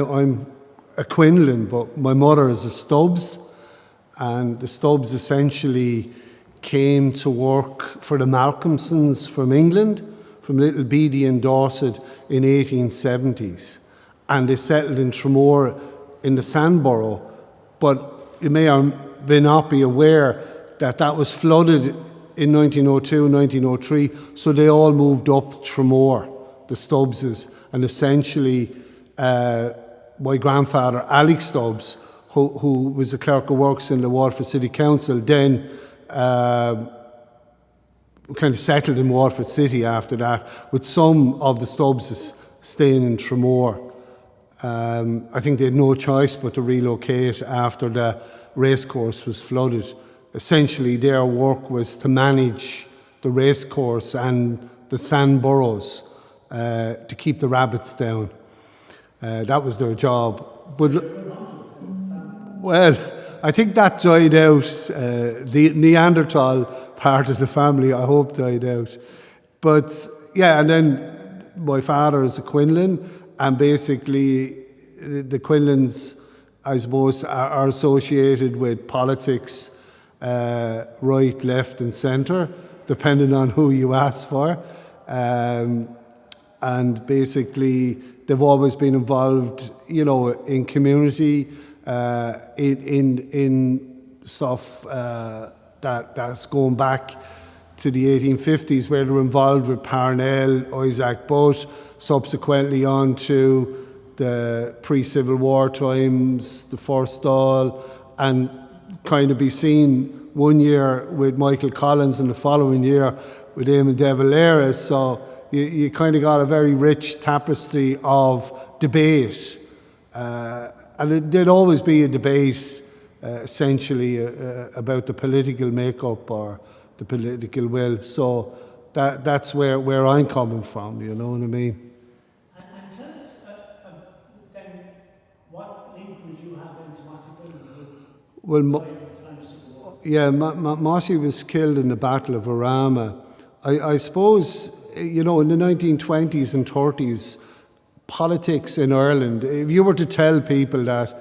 I'm a Quinlan, but my mother is a Stubbs, and the Stubbs essentially came to work for the Malcolmsons from England, from Little Beatty in Dorset in 1870s. And they settled in Tramore in the Sandborough, but you may or may not be aware that that was flooded in 1902, 1903, so they all moved up to Tramore, the Stubbses, and essentially my grandfather, Alex Stubbs, who was a clerk of works in the Waterford City Council, then kind of settled in Waterford City after that, with some of the Stubbses staying in Tramore. I think they had no choice but to relocate after the racecourse was flooded. Essentially, their work was to manage the racecourse and the sand burrows to keep the rabbits down. That was their job. But, well, I think that died out. The Neanderthal part of the family, I hope, died out. But, yeah, and then my father is a Quinlan, and basically the Quinlans, I suppose, are associated with politics, right, left and centre, depending on who you ask for. And basically, they've always been involved, you know, in community, in stuff that's going back to the 1850s, where they were involved with Parnell, Isaac Butt, subsequently on to the pre-Civil War times, the First Dáil, and kind of be seen one year with Michael Collins and the following year with Eamon de Valera. So you kind of got a very rich tapestry of debate. And there'd always be a debate, essentially, about the political makeup or the political will. So that's where I'm coming from, you know what I mean? And tell us, then, what link would you have into Mossie Quinlan? Well, yeah, Mossie was killed in the Battle of Arama. I suppose, you know, in the 1920s and 30s, politics in Ireland, if you were to tell people that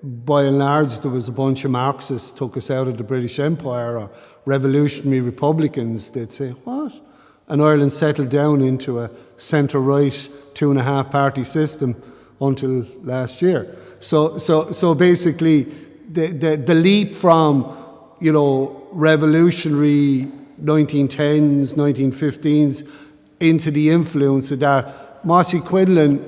by and large there was a bunch of Marxists took us out of the British Empire or revolutionary Republicans, they'd say, what? And Ireland settled down into a centre-right 2.5 party system until last year. So basically the leap from, you know, revolutionary 1910s, 1915s into the influence of that. Mossie Quinlan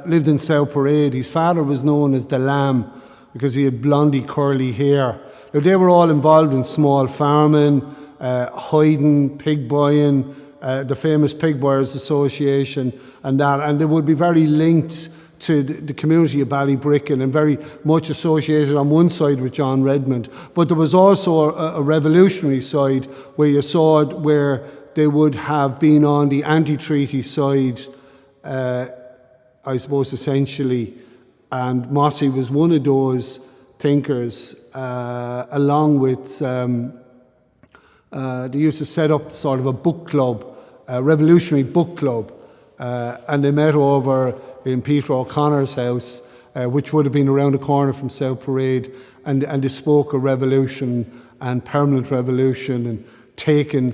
lived in South Parade. His father was known as the Lamb because he had blondie curly hair. Now, they were all involved in small farming, hiding, pig buying, the famous Pig Buyers Association and that, and they would be very linked to the community of Ballybricken and very much associated on one side with John Redmond. But there was also a revolutionary side where you saw it, where they would have been on the anti-treaty side, I suppose, essentially. And Mossie was one of those thinkers, along with, they used to set up sort of a book club, a revolutionary book club, and they met over in Peter O'Connor's house, which would have been around the corner from South Parade, and they spoke of revolution and permanent revolution and taking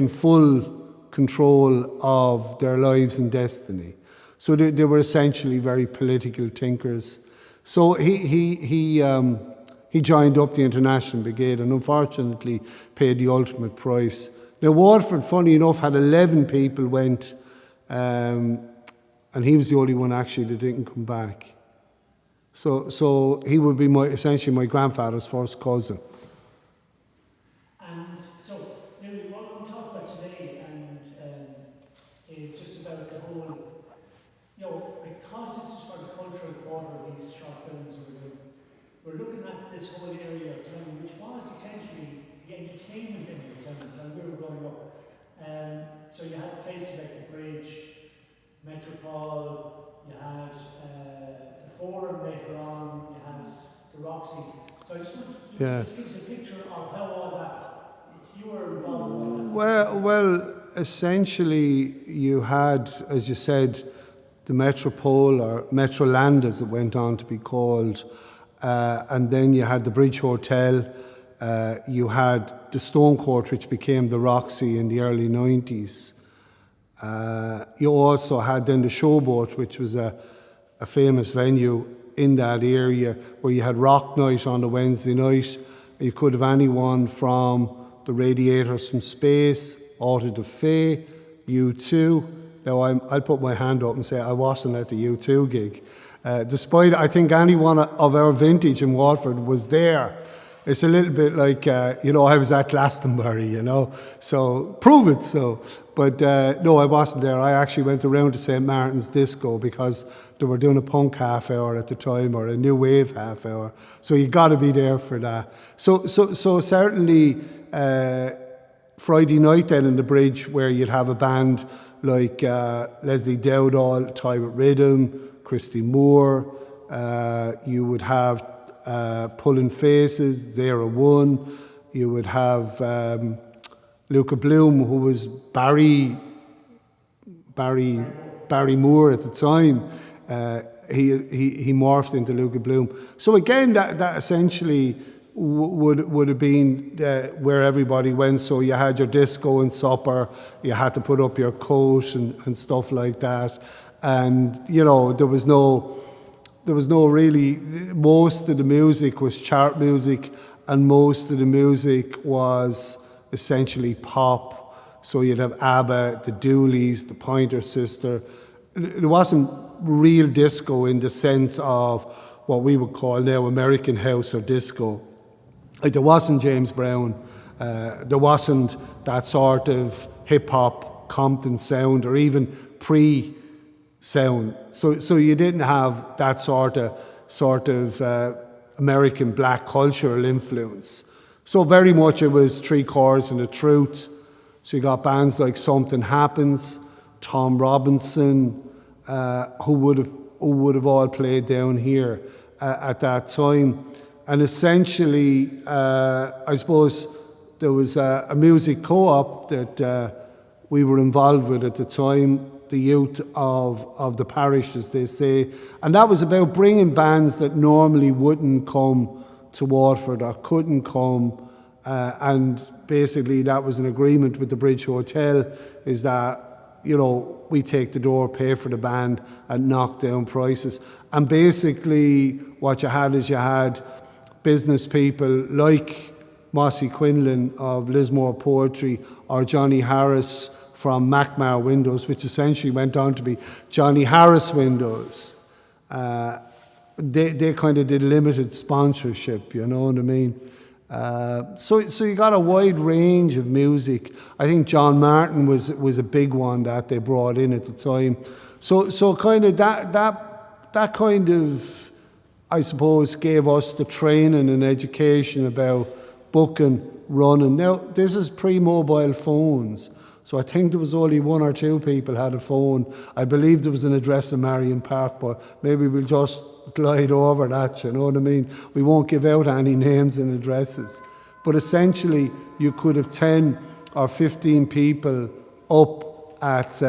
full control of their lives and destiny. So they were essentially very political thinkers. So he joined up the International Brigade and unfortunately paid the ultimate price. Now Waterford, funny enough, had 11 people went, and he was the only one actually that didn't come back. So he would be essentially my grandfather's first cousin. And so, really, what we talk about today is just about the whole, you know, because this is for the cultural quarter, these short films we're looking at this whole area of town, which was essentially the entertainment in the town when we were growing up. So you had places like the Bridge, Metropole, you had the Forum later on, you had the Roxy. So I just want you to just give us a picture of how all that, you were involved in all that. Well, essentially you had, as you said, the Metropole, or Metroland as it went on to be called. And then you had the Bridge Hotel. You had the Stone Court, which became the Roxy in the early 90s. You also had then the Showboat, which was a famous venue in that area, where you had Rock Night on the Wednesday night. You could have anyone from the Radiators from Space, Auto da Fe, U2. Now, I'll put my hand up and say I wasn't at the U2 gig. Despite, I think anyone of our vintage in Waterford was there. It's a little bit like, I was at Glastonbury, so prove it so. But no, I wasn't there. I actually went around to St. Martin's Disco because they were doing a punk half hour at the time, or a new wave half hour. So you got to be there for that. So certainly Friday night then in the Bridge, where you'd have a band like Leslie Dowdall, Tie with Rhythm, Christy Moore. You would have Pulling Faces, 01. You would have Luca Bloom, who was Barry Moore at the time. He morphed into Luca Bloom. So again, that essentially would have been where everybody went. So you had your disco and supper. You had to put up your coat and stuff like that. And there was no really. Most of the music was chart music, and most of the music was essentially pop. So you'd have ABBA, the Dooleys, the Pointer Sister. It wasn't real disco in the sense of what we would call now American house or disco. Like, there wasn't James Brown. There wasn't that sort of hip-hop Compton sound, or even pre-sound. So you didn't have that sort of American black cultural influence. So very much it was three chords and the truth. So you got bands like Something Happens, Tom Robinson, who would have all played down here at that time. And essentially, I suppose there was a music co-op that we were involved with at the time, the youth of the parish, as they say. And that was about bringing bands that normally wouldn't come to Waterford or couldn't come. And basically that was an agreement with the Bridge Hotel, is that, we take the door, pay for the band, and knock down prices. And basically what you had business people like Mossie Quinlan of Lismore Poetry, or Johnny Harris from Macmar Windows, which essentially went on to be Johnny Harris Windows. They kind of did limited sponsorship, you know what I mean? So you got a wide range of music. I think John Martin was a big one that they brought in at the time. So kind of that kind of, I suppose, gave us the training and education about booking, running. Now, this is pre-mobile phones. So I think there was only one or two people had a phone. I believe there was an address in Marion Park, but maybe we'll just glide over that, you know what I mean? We won't give out any names and addresses. But essentially, you could have 10 or 15 people up at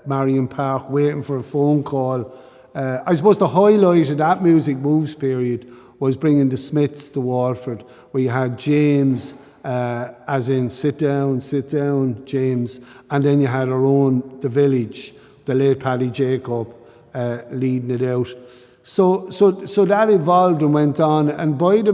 Marion Park waiting for a phone call. I suppose the highlight of that Music Moves period was bringing the Smiths to Waterford, where you had James, as in sit down, James, and then you had our own The Village, the late Paddy Jacob, leading it out. So that evolved and went on, and by the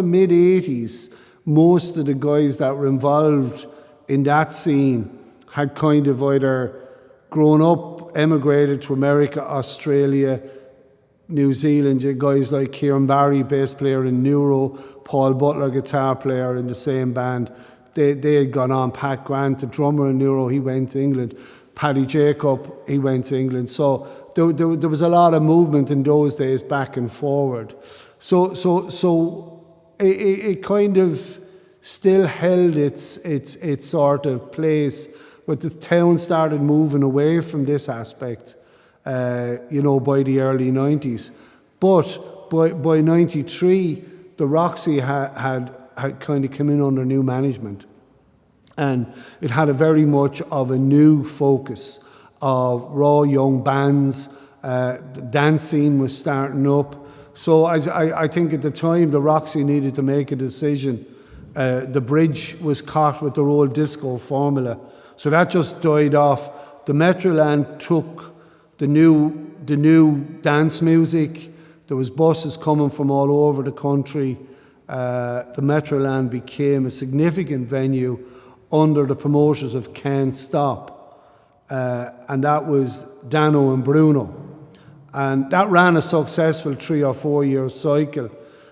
mid 80s, most of the guys that were involved in that scene had kind of either grown up, emigrated to America, Australia, New Zealand. You had guys like Kieran Barry, bass player in Neuro, Paul Butler, guitar player in the same band. They had gone on. Pat Grant, the drummer in Neuro, he went to England. Paddy Jacob, he went to England. So there was a lot of movement in those days back and forward. So it kind of still held its sort of place, but the town started moving away from this aspect, by the early 90s. But by 93, the Roxy had kind of come in under new management. And it had a very much of a new focus. of raw young bands. The dance scene was starting up. So I think at the time the Roxy needed to make a decision. The bridge was caught with their old disco formula. So that just died off. The Metroland took the new dance music. There was buses coming from all over the country. The Metroland became a significant venue under the promoters of Can't Stop. And that was Dano and Bruno. And that ran a successful 3 or 4 year cycle.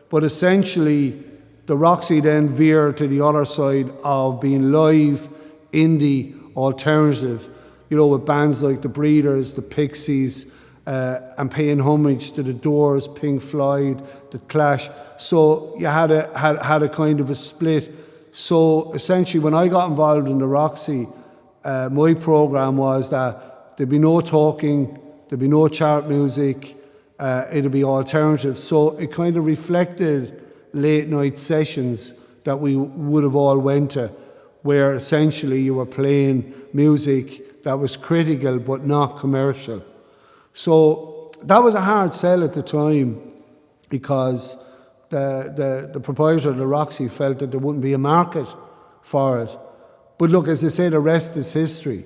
But essentially, the Roxy then veered to the other side of being live, indie, alternative, with bands like the Breeders, the Pixies, and paying homage to the Doors, Pink Floyd, the Clash. So you had a kind of a split. So essentially, when I got involved in the Roxy, my program was that there'd be no talking, there'd be no chart music, it'd be alternative. So it kind of reflected late night sessions that we would have all went to, where essentially you were playing music that was critical but not commercial. So that was a hard sell at the time, because the proprietor of the Roxy felt that there wouldn't be a market for it. But look, as I say, the rest is history.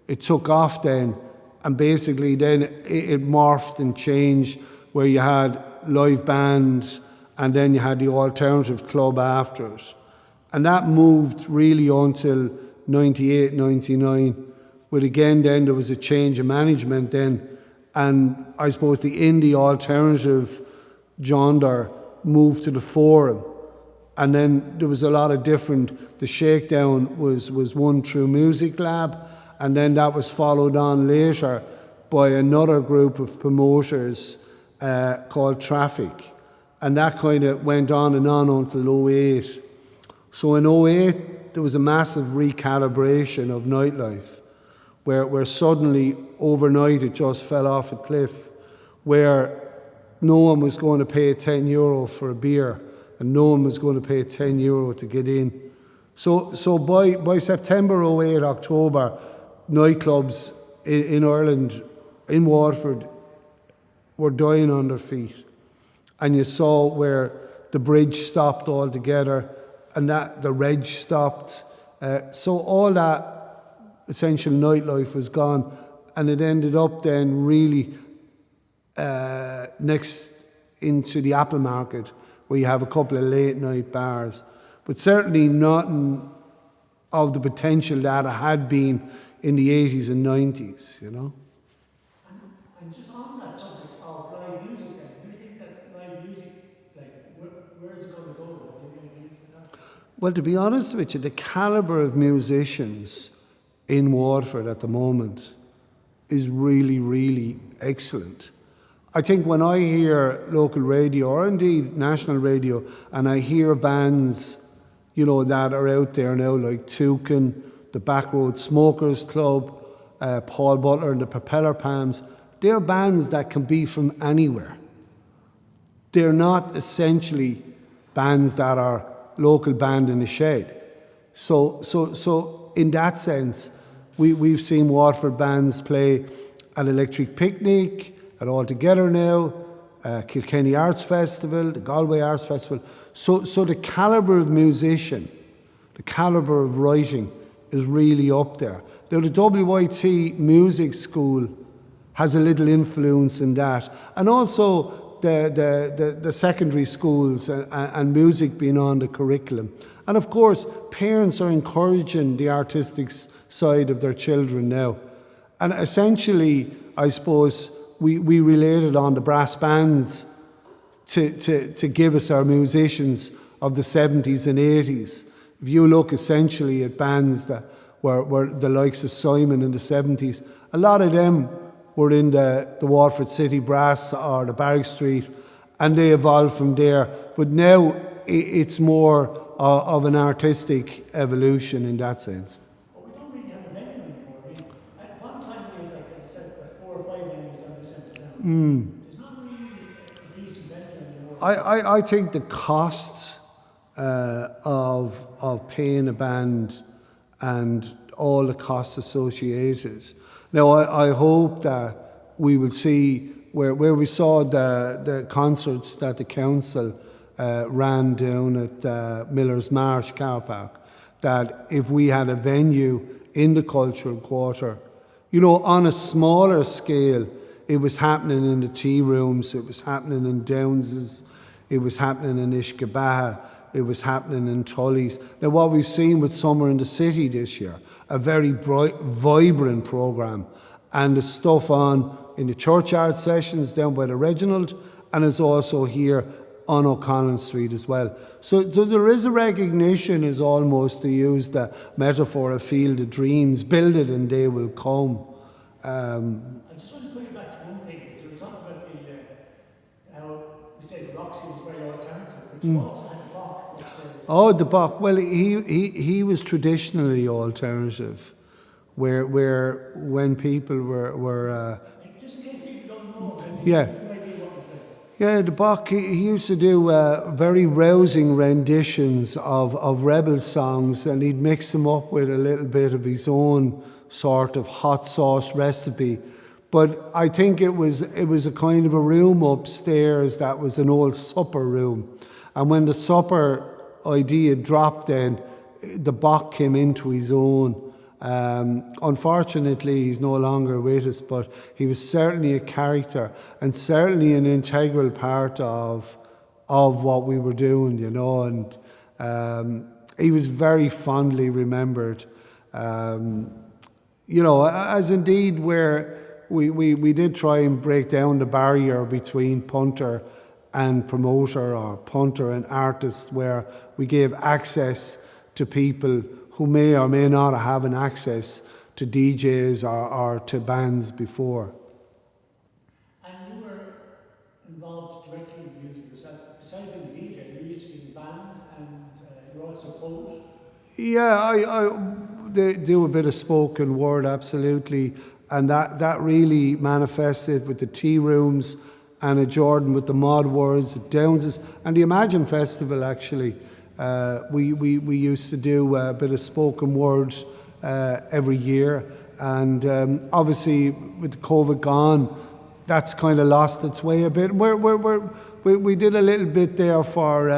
It took off then, and basically then it morphed and changed, where you had live bands and then you had the alternative club after it. And that moved really until 98, 99, but again then there was a change of management then, and I suppose the indie alternative genre moved to the Forum. And then there was a lot of different, the Shakedown was one through Music Lab, and then that was followed on later by another group of promoters called Traffic. And that kind of went on until 08. So in 08, there was a massive recalibration of nightlife, where suddenly, overnight, it just fell off a cliff, where no one was going to pay €10 for a beer, and no one was going to pay €10 to get in. So by September 08, October, nightclubs in Ireland, in Waterford, were dying on their feet. And you saw where the bridge stopped altogether, and that the reg stopped. So all that essential nightlife was gone, and it ended up then really next into the Apple Market, where you have a couple of late night bars, but certainly nothing of the potential that it had been in the 80s and 90s, And just on that subject of live music then, do you think that live music, where is it going to go? Do you have any views with that? Well, to be honest with you, the calibre of musicians in Waterford at the moment is really, really excellent. I think when I hear local radio, or indeed national radio, and I hear bands, that are out there now, like Toucan, the Backroad Smokers Club, Paul Butler and the Propeller Palms, they're bands that can be from anywhere. They're not essentially bands that are local band in a shed. So in that sense, we've seen Waterford bands play at Electric Picnic, at All Together now, Kilkenny Arts Festival, the Galway Arts Festival. So the calibre of musician, the calibre of writing is really up there. Now the WYT Music School has a little influence in that, and also the secondary schools and music being on the curriculum. And of course, parents are encouraging the artistic side of their children now. And essentially, I suppose, we related on the brass bands to give us our musicians of the 70s and 80s. If you look essentially at bands that were the likes of Simon in the 70s, a lot of them were in the Waterford City Brass or the Barrack Street, and they evolved from there. But now it's more of an artistic evolution in that sense. Well, we don't really have a venue anymore. At one time we had, as I said, 4 or 5 venues on the centre now. There's not really a decent venue anymore. I think the cost of paying a band and all the costs associated. Now, I hope that we will see where we saw the concerts that the council ran down at Miller's Marsh car park, that if we had a venue in the cultural quarter, you know, on a smaller scale, it was happening in the tea rooms, it was happening in Downs's, it was happening in Ishkabaha, it was happening in Tully's. Now, what we've seen with Summer in the City this year, a very bright, vibrant programme, and the stuff on in the churchyard sessions down by the Reginald, and it's also here on O'Connell Street as well. So there is a recognition, is almost to use the metaphor of Field of Dreams, build it and they will come. I just want to put you back to one thing. You were talking about how we said Roxy was very alternative, but you also had Bach upstairs. Oh, the Bach. Well, he was traditionally alternative, where when people were just in case people don't know, yeah. Yeah, the Bach, he used to do very rousing renditions of rebel songs, and he'd mix them up with a little bit of his own sort of hot sauce recipe. But I think it was a kind of a room upstairs that was an old supper room. And when the supper idea dropped in, the Bach came into his own. Unfortunately, he's no longer with us, but he was certainly a character and certainly an integral part of what we were doing, you know, and he was very fondly remembered, you know, as indeed where we did try and break down the barrier between punter and promoter, or punter and artists, where we gave access to people who may or may not have an access to DJs or to bands before. And you were involved directly in music yourself. Besides being a DJ, you used to be in a band, and you're also a poet. Yeah, I do a bit of spoken word, absolutely, and that really manifested with the tea rooms, Anna Jordan with the mod words at Downs's, and the Imagine Festival actually. We used to do a bit of spoken word every year, and obviously with the COVID gone, that's kind of lost its way a bit. We did a little bit there for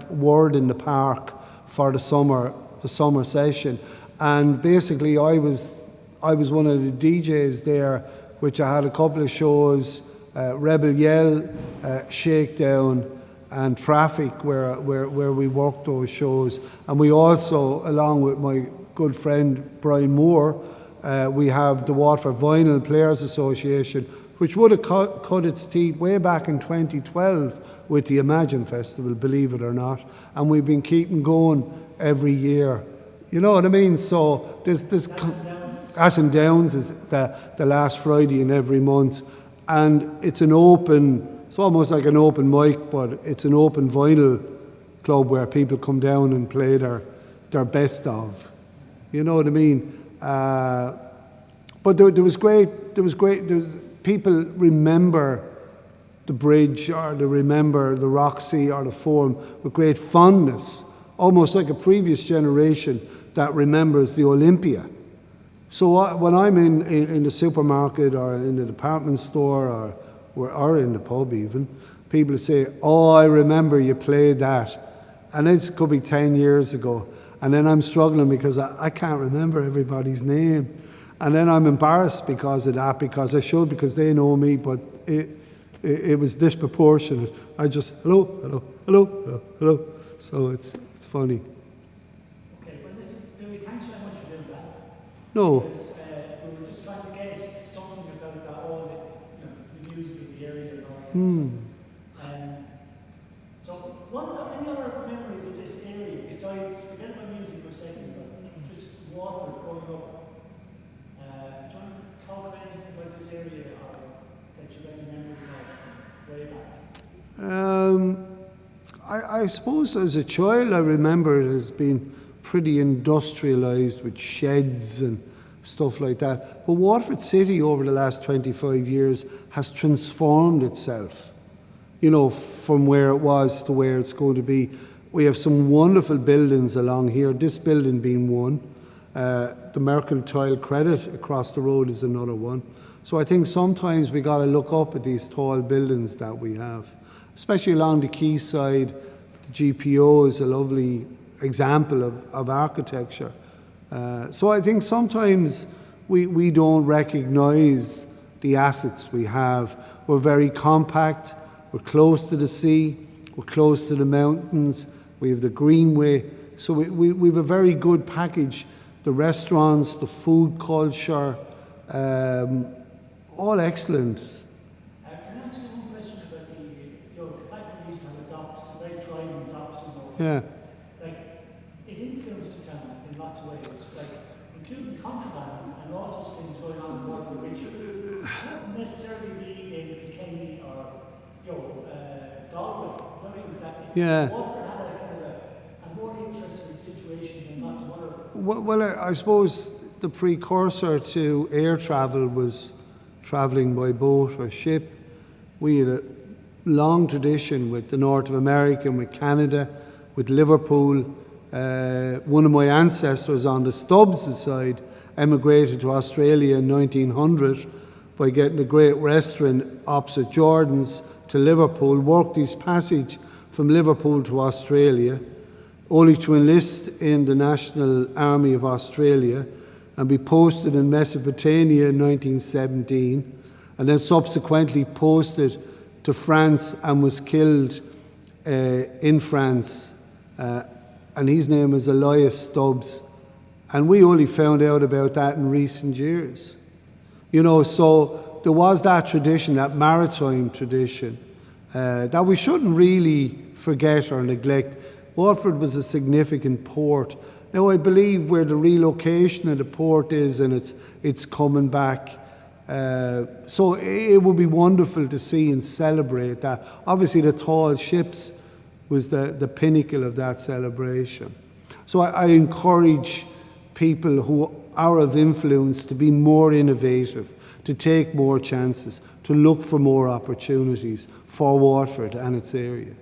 Word in the Park for the summer session, and basically I was one of the DJs there, which I had a couple of shows, Rebel Yell, Shakedown, and Traffic, where we worked those shows. And we also, along with my good friend Brian Moore, we have the Waterford Vinyl Players Association, which would have cut its teeth way back in 2012 with the Imagine Festival, believe it or not. And we've been keeping going every year. You know what I mean? So there's Ass and Downs is the last Friday in every month. And it's almost like an open mic, but it's an open vinyl club where people come down and play their best of. You know what I mean? But there was great. People remember the Bridge, or they remember the Roxy or the Forum with great fondness, almost like a previous generation that remembers the Olympia. So when I'm in the supermarket or in the department store or in the pub even, people say, "Oh, I remember you played that." And it could be 10 years ago. And then I'm struggling because I can't remember everybody's name. And then I'm embarrassed because of that, because I should, because they know me, but it was disproportionate. I just, hello. So it's funny. Okay, well listen, Billy, thanks very much for doing that. No. Because we were just trying to get something about that, all the music in the area and all that. So any other memories of this area, besides, forget about music for a second, but just Waterford growing up? Do you want to talk about anything about this area, or that you got any memories of from way back? I suppose as a child I remember it as being pretty industrialised with sheds and stuff like that. But Waterford City over the last 25 years has transformed itself, you know, from where it was to where it's going to be. We have some wonderful buildings along here, this building being one. The Mercantile Credit across the road is another one. So I think sometimes we got to look up at these tall buildings that we have, especially along the quayside. The GPO is a lovely example of architecture. So I think sometimes we don't recognise the assets we have. We're very compact, we're close to the sea, we're close to the mountains, we have the greenway. So we have a very good package. The restaurants, the food culture, all excellent. Can I ask you one question about the fact that we used to have a docks, very thriving docks in Norfolk? Yeah. Like, it influenced the town in lots of ways, like including contraband and all sorts of things going on in Waterford, which wouldn't necessarily be in Kilkenny or Galway. I mean, that Yeah. Waterford had a kind of a more interesting situation than lots of other. Well, I suppose the precursor to air travel was travelling by boat or ship. We had a long tradition with the North of America and with Canada, with Liverpool. One of my ancestors on the Stubbs' side emigrated to Australia in 1900 by getting a great restaurant opposite Jordan's to Liverpool, worked his passage from Liverpool to Australia, only to enlist in the National Army of Australia and be posted in Mesopotamia in 1917, and then subsequently posted to France and was killed in France. And his name is Elias Stubbs. And we only found out about that in recent years. So there was that tradition, that maritime tradition, that we shouldn't really forget or neglect. Waterford was a significant port. Now I believe where the relocation of the port is, and it's coming back. So it would be wonderful to see and celebrate that. Obviously the tall ships was the pinnacle of that celebration. So I encourage people who are of influence to be more innovative, to take more chances, to look for more opportunities for Waterford and its area.